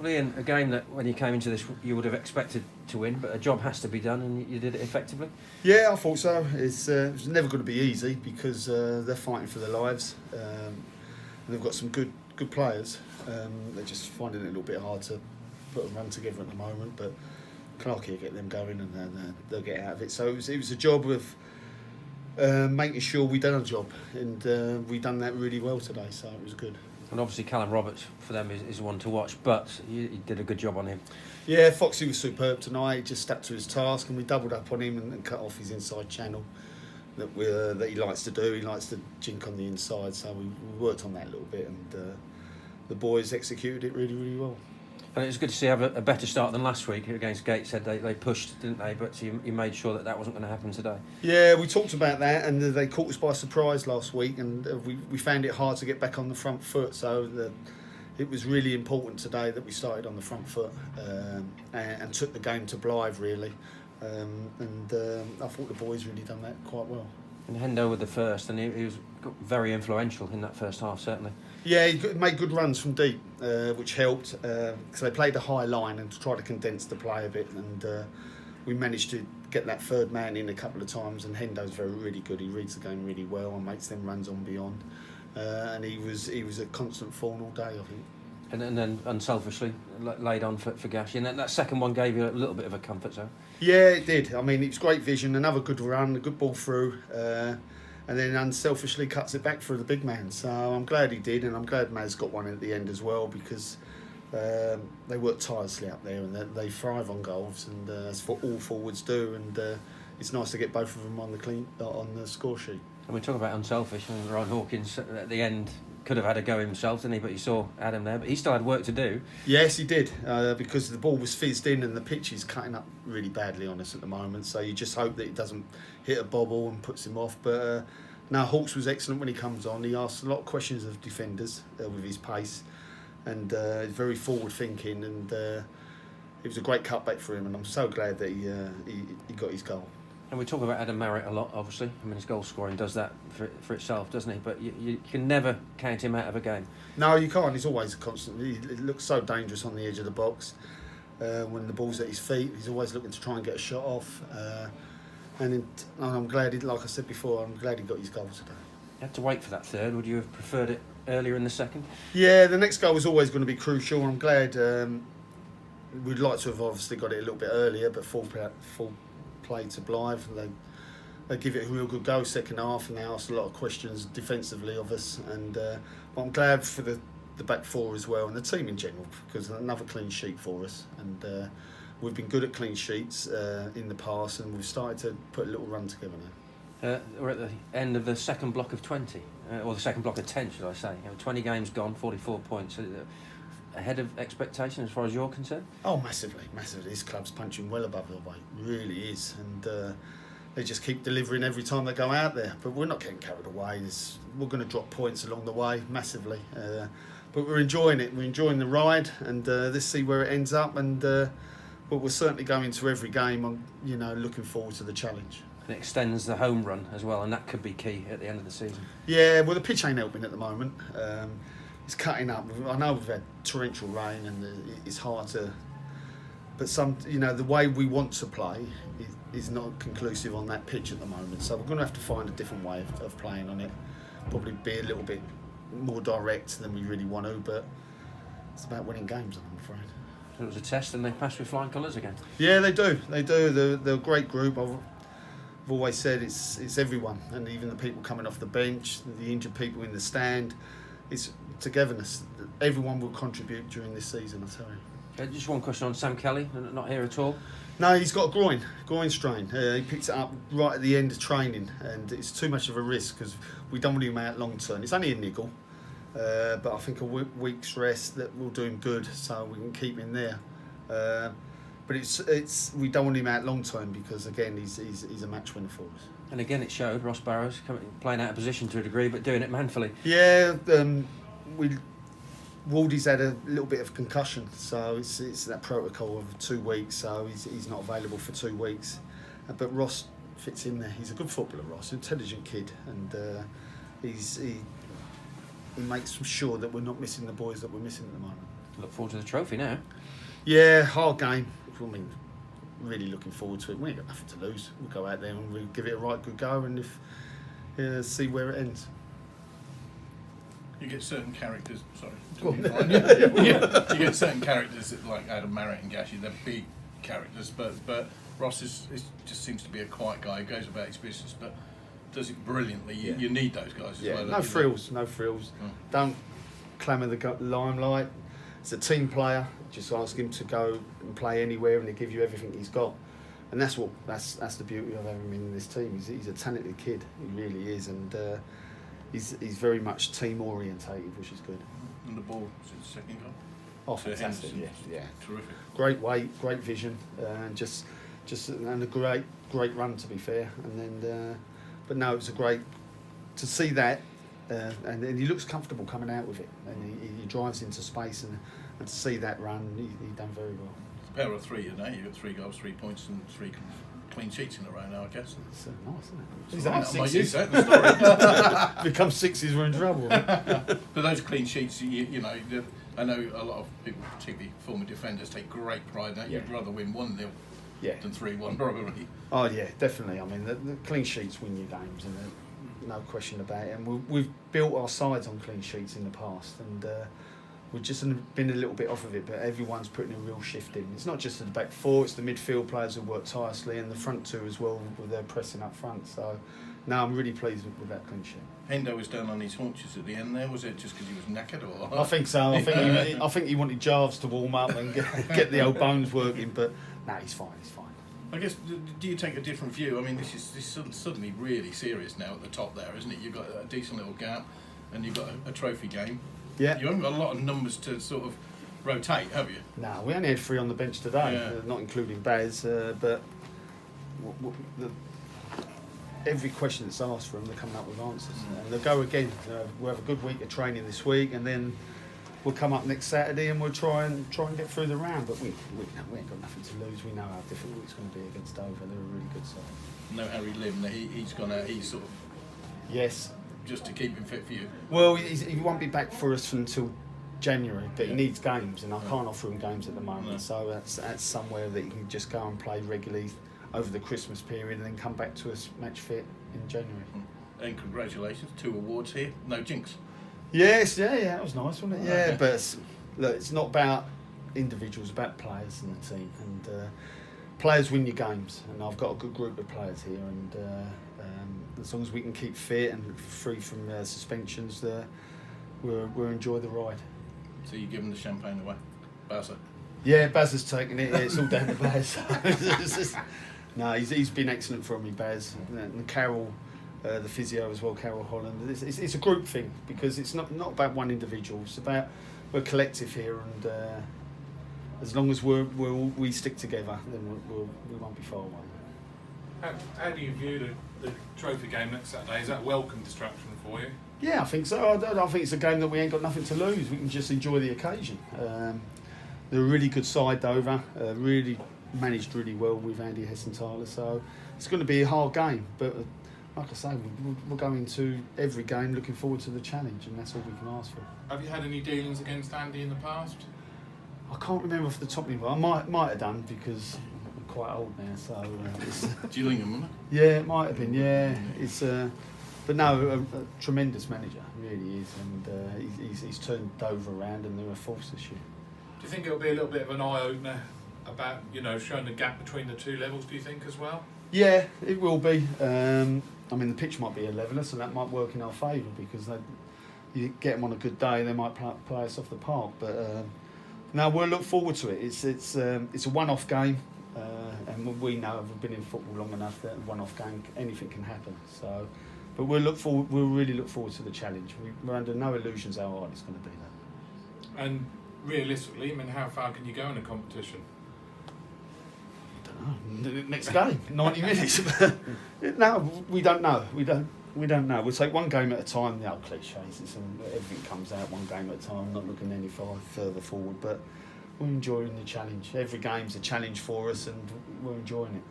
Well, Ian, a game that when you came into this you would have expected to win, but a job has to be done, and you did it effectively. Yeah, I thought so. It's never going to be easy because they're fighting for their lives. And they've got some good players. They're just finding it a little bit hard to put a run together at the moment, but Clarkey will get them going and then they'll get out of it. So it was a job of making sure we done a job, and we done that really well today, so it was good. And obviously Callum Roberts for them is one to watch, but you did a good job on him. Yeah, Foxy was superb tonight. He just stuck to his task, and we doubled up on him and cut off his inside channel that he likes to do. He likes to jink on the inside, so we worked on that a little bit, and the boys executed it really, really well. And it was good to see have a better start than last week against Gateshead. They pushed, didn't they? But you made sure that wasn't going to happen today. Yeah, we talked about that, and they caught us by surprise last week, and we found it hard to get back on the front foot. So it was really important today that we started on the front foot and took the game to Blyth, really. I thought the boys really done that quite well. And Hendo with the first, and he was very influential in that first half, certainly. Yeah, he made good runs from deep, which helped, because they played a high line and to try to condense the play a bit, and we managed to get that third man in a couple of times, and Hendo's really good. He reads the game really well and makes them runs on beyond, and he was a constant thorn all day, I think. And then unselfishly laid on for Gashi, and that second one gave you a little bit of a comfort zone. Yeah, it did. I mean, it was great vision, another good run, a good ball through, and then unselfishly cuts it back for the big man. So I'm glad he did, and I'm glad Maz got one at the end as well, because they work tirelessly up there, and they thrive on goals, and that's what all forwards do, and it's nice to get both of them on the score sheet. And we talk about unselfish, and Ryan Hawkins at the end could have had a go himself, didn't he? But you saw Adam there, but he still had work to do. Yes, he did, because the ball was fizzed in and the pitch is cutting up really badly on us at the moment, so you just hope that it doesn't hit a bobble and puts him off. But now Hawks was excellent when he comes on. He asked a lot of questions of defenders with his pace, and very forward thinking, and it was a great cutback for him, and I'm so glad that he got his goal. And we talk about Adam Merritt a lot, obviously. I mean, his goal scoring does that for itself, doesn't he? But you can never count him out of a game. No, you can't. He's always constantly. He looks so dangerous on the edge of the box. When the ball's at his feet, he's always looking to try and get a shot off. And I'm glad, like I said before, I'm glad he got his goal today. You had to wait for that third. Would you have preferred it earlier in the second? Yeah, the next goal was always going to be crucial. I'm glad. We'd like to have obviously got it a little bit earlier, but full play to Blyth. They give it a real good go second half, and they asked a lot of questions defensively of us. And but I'm glad for the back four as well, and the team in general, because another clean sheet for us. And we've been good at clean sheets in the past, and we've started to put a little run together now. We're at the end of the second block of 20, or the second block of 10, should I say. 20 games gone, 44 points. Ahead of expectation as far as you're concerned? Oh, massively. This club's punching well above their weight, really is, and they just keep delivering every time they go out there. But we're not getting carried away. We're going to drop points along the way, massively. But we're enjoying it. We're enjoying the ride, and let's see where it ends up. And but we're certainly going to every game, looking forward to the challenge. And it extends the home run as well, and that could be key at the end of the season. Yeah, well, the pitch ain't helping at the moment. It's cutting up. I know we've had torrential rain, and it's hard to. But the way we want to play is not conclusive on that pitch at the moment. So we're going to have to find a different way of playing on it. Probably be a little bit more direct than we really want to. But it's about winning games, I'm afraid. So it was a test, and they passed with flying colours again. Yeah, they do. They're a great group. I've always said it's everyone, and even the people coming off the bench, the injured people in the stand. It's togetherness. Everyone will contribute during this season, I tell you. Just one question on Sam Kelly, not here at all. No, he's got a groin strain. He picked it up right at the end of training, and it's too much of a risk because we don't want him out long term. It's only a niggle, but I think a week's rest that will do him good, so we can keep him there. But it's we don't want him out long term because again he's a match winner for us. And again, it showed Ross Barrows playing out of position to a degree, but doing it manfully. Yeah, Waldy's had a little bit of concussion, so it's that protocol of 2 weeks. So he's not available for 2 weeks. But Ross fits in there. He's a good footballer, Ross, intelligent kid, and he makes sure that we're not missing the boys that we're missing at the moment. Look forward to the trophy now. Yeah, hard game. I mean, really looking forward to it. We ain't got nothing to lose. We'll go out there and we'll give it a right good go, and see where it ends. You get certain characters. Sorry. Go on. You get certain characters that, like Adam Marrett and Gashi. They're big characters, but Ross is just seems to be a quiet guy. He goes about his business, but does it brilliantly. You need those guys as well. No frills. Don't clamour the limelight. He's a team player. Just ask him to go and play anywhere, and he'll give you everything he's got. And that's the beauty of having him in this team. He's a talented kid. He really is, and he's very much team orientated, which is good. And the ball is the second goal. Oh, fantastic! Yeah, Terrific. Great weight, great vision, and just and a great run, to be fair. And then, but no, it was a great to see that, and he looks comfortable coming out with it, and he drives into space, and to see that run, he done very well. It's a pair of three today. You got 3 goals, 3 points, and 3 clean sheets in a row now, I guess. It's nice, isn't it? He's had 6 use that in the story. Become 6s, we're in trouble. But those clean sheets, you know, I know a lot of people, particularly former defenders, take great pride in that. You'd rather win 1-0 than 3-1, probably. Oh yeah, definitely. I mean, the clean sheets win your games, and no question about it. And we've built our sides on clean sheets in the past, and we've just been a little bit off of it. But everyone's putting a real shift in. It's not just the back four; it's the midfield players who work tirelessly, and the front two as well, with their pressing up front. So, no, I'm really pleased with that clean sheet. Hendo was down on his haunches at the end there. Was it just because he was knackered, or? I think so. I think he wanted Jarves to warm up and get the old bones working. But no, he's fine. He's fine. I guess, do you take a different view? I mean, this is suddenly really serious now at the top there, isn't it? You've got a decent little gap, and you've got a trophy game. Yeah. You haven't got a lot of numbers to sort of rotate, have you? No, we only had 3 on the bench today, not including Baz. But every question that's asked for them, they're coming up with answers. And they'll go again. We'll have a good week of training this week, and then we'll come up next Saturday and we'll try and get through the round. But we ain't got nothing to lose. We know how difficult it's going to be against Dover. They're a really good side. No Harry Lim, he's gone out. He's sort of just to keep him fit for you. Well, he won't be back for us until January, but he needs games, and I can't offer him games at the moment. No. So that's somewhere that he can just go and play regularly over the Christmas period, and then come back to us match fit in January. And congratulations, 2 awards here. No jinx. Yes, yeah, that was nice, wasn't it? Yeah, but look, it's not about individuals, it's about players in the team, and players win your games, and I've got a good group of players here, and as long as we can keep fit and free from suspensions, we'll enjoy the ride. So you give him the champagne away, Bowser? Yeah, Baz has taken it. It's all down to Baz. No, he's been excellent for me, Baz, and Carol. The physio as well, Carol Holland. It's a group thing, because it's not about one individual. It's about we're collective here, and as long as we stick together, then we won't be far away. How do you view the trophy game next Saturday? Is that a welcome distraction for you? Yeah, I think so. I think it's a game that we ain't got nothing to lose. We can just enjoy the occasion. They're a really good side, Dover. Really managed really well with Andy Hessenthaler. So it's going to be a hard game, but like I say, we'll go into every game looking forward to the challenge, and that's all we can ask for. Have you had any dealings against Andy in the past? I can't remember off the top of my head. I might have done, because I'm quite old now. So Gillingham, wasn't it? yeah, it might have been. Yeah, it's but no, a tremendous manager, really is, and he's turned Dover around, and they're a force this year. Do you think it'll be a little bit of an eye opener about showing the gap between the 2 levels? Do you think as well? Yeah, it will be. I mean, the pitch might be a leveller, so that might work in our favour, because you get them on a good day, they might play us off the park. But no, we'll look forward to it. It's a one-off game, and we know, we've been in football long enough, that a one-off game, anything can happen. So, but we'll really look forward to the challenge. We're under no illusions how hard it's going to be. That. And realistically, I mean, how far can you go in a competition? Next game, 90 minutes. No, we don't know. We don't know. We'll take one game at a time. The old cliches. Everything comes out one game at a time. Not looking any further forward, but we're enjoying the challenge. Every game's a challenge for us, and we're enjoying it.